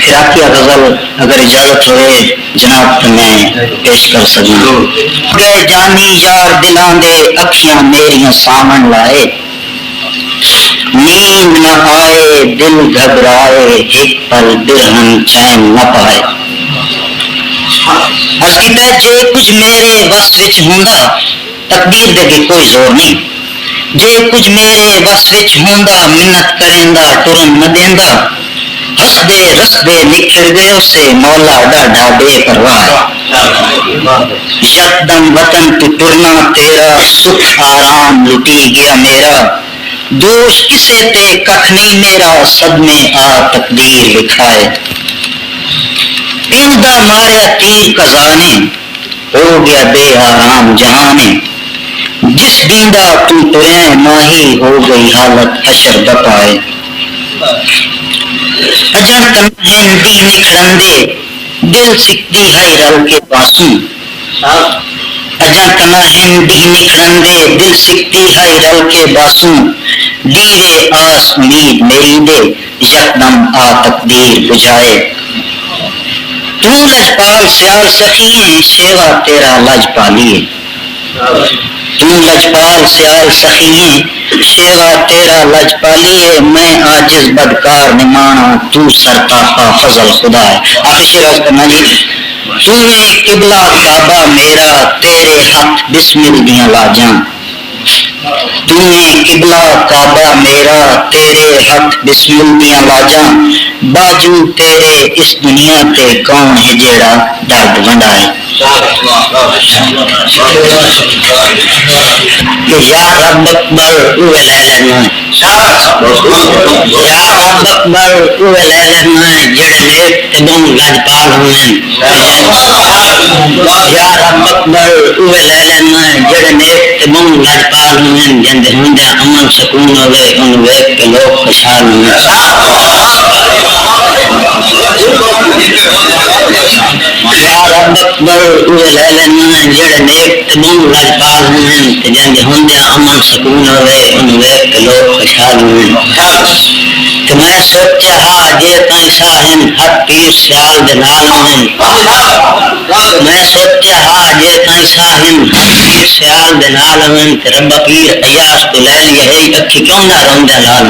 فراقیہ غزل اگر اجازت ہوئے جناب تو میں پیش کر سکوں. گئے جانی یار دلاں دے اکھیاں میریاں سامن لائے، نیند نہ آئے دل گھبرائے ایک پل برہم چین نہ پائے. اس کی تے جے کچھ میرے وس وچ ہوندا تقدیر دے بھی کوئی زور نہیں، جے کچھ میرے وس وچ ہوندا منت کریندا ٹرن نہ دیندا، ہسدے رسدے نکھر گئے اسے مولا ڈاڈا بے پرواہ. یکدم وطن تو ٹرنا تیرا سکھ آرام لٹی گیا میرا، دوش کسے تے ککھ نہیں میرا صدمے آ تقدیر لکھائے. پیندہ ماریا تیر قضا نے ہو گیا بے آرام جہانے، جس دیندہ تو ٹریں ماہی ہو گئی حالت حشر بپائے. اجن تنہن دی نکھرندے دل سکتی ہے رل کے پاسوں، اجن تنہن دی نکھرندے دل سکتی ہے رل کے باسوں، دیوے آس امید میری دے یکدم آ تقدیر بجھائے. تو لجپال سیال سخییں شیوا تیرا لج پالیے، تو لجپال سیال سخییں شیوا تیرا لج پالیے، میں عاجز بدکار نمانا تو سرتاپا فضل خدا ہے. آخر شیراز کرنا جی. تو قبلہ کعبہ میرا تیرے ہاتھ بسمل دیاں لاجاں، تو قبلہ کعبہ میرا تیرے ہاتھ بسمل دیاں لاجاں، باجو تیرے اس دنیا تے کون ہے جیڑا ڈڈ ونڈائے. کہ یا رب اکبر اوے لے لینا، یا رب اکبر اوے لے لینا جڑے نیک تے بن لجپال ہوئیں، یا رب اکبر اوے لے لینا جڑے نیک تے بن لجپال ہوئیں، جندے ہوندے امن سکون ہوئے ان ویکھ کے لوگ خوشحال ہوئیں. یا رب اکبر اوے لے لینا جڑے نیک تے بن لجپال ہوئیں، جندے ہوندے امن سکون ہوئے ان ویکھ کے لوگ خوشحال ہوئیں. کہ میں سوچا ہا جے تائیں ساہن ہر پیر سیال دے نال ہوئیں، میں سوچا ہا جے تائیں ساہن ہر پیر سیال دے نال ہوئیں، تے رب پیر ایاس کو لے لیا ہے اکھی کیوں نہ روندے لال.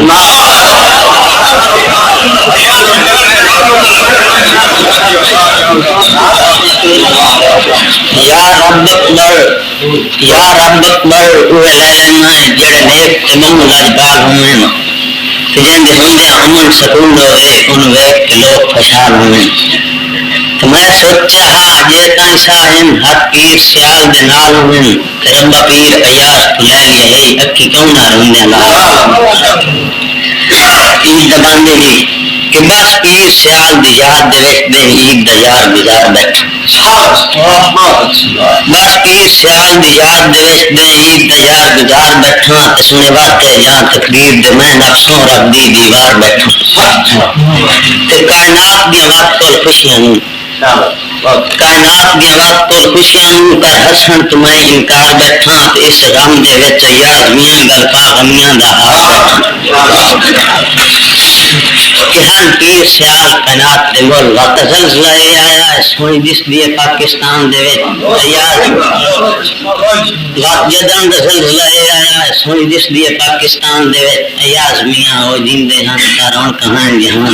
یا رب اکبر اوے لے لینا جڑے نیک تے بن لجپال ہوئیں، جندے ہوندے امن سکون ہوئے ان ویکھ کے لوگ خوشحال ہوئیں. تو میں سوچا ہا جے تائیں ساہن ہر پیر سیال دے نال ہوئیں، تے رب پیر ایاس کو لے لیا ہے اکھی کیوں نہ روندے لال. عید دا باندے جی کہ بس پیر سیال دی یاد دے وچ دے عید دا یار گزار بیٹھا، بس پیر سیال دی یاد دے وچ دے عید دا یار گزار بیٹھا، تے سنے واقع جہاں تقریر دے میں نقصوں رب دی دیوار بیٹھا. تے کائنات دی وقت کول خوشیاں نوں، کائنات دی وقت کول خوشیاں نوں کر ہسن تو میں انکار بیٹھا، تے اس غم دے وچ یار میاں گل پا غمیاں دا ہاتھ بیٹھا. کہ ہن پیر سیال کائنات دے مول وقت زلزلہ آیا ہے سونی دس دیے پاکستان دے وچ یار وقت جدن دا زلزلہ آیا ہے سونی دس دیے پاکستان دے وچ ایاز میاں او جیندے ہن کارون کہاں جہاں.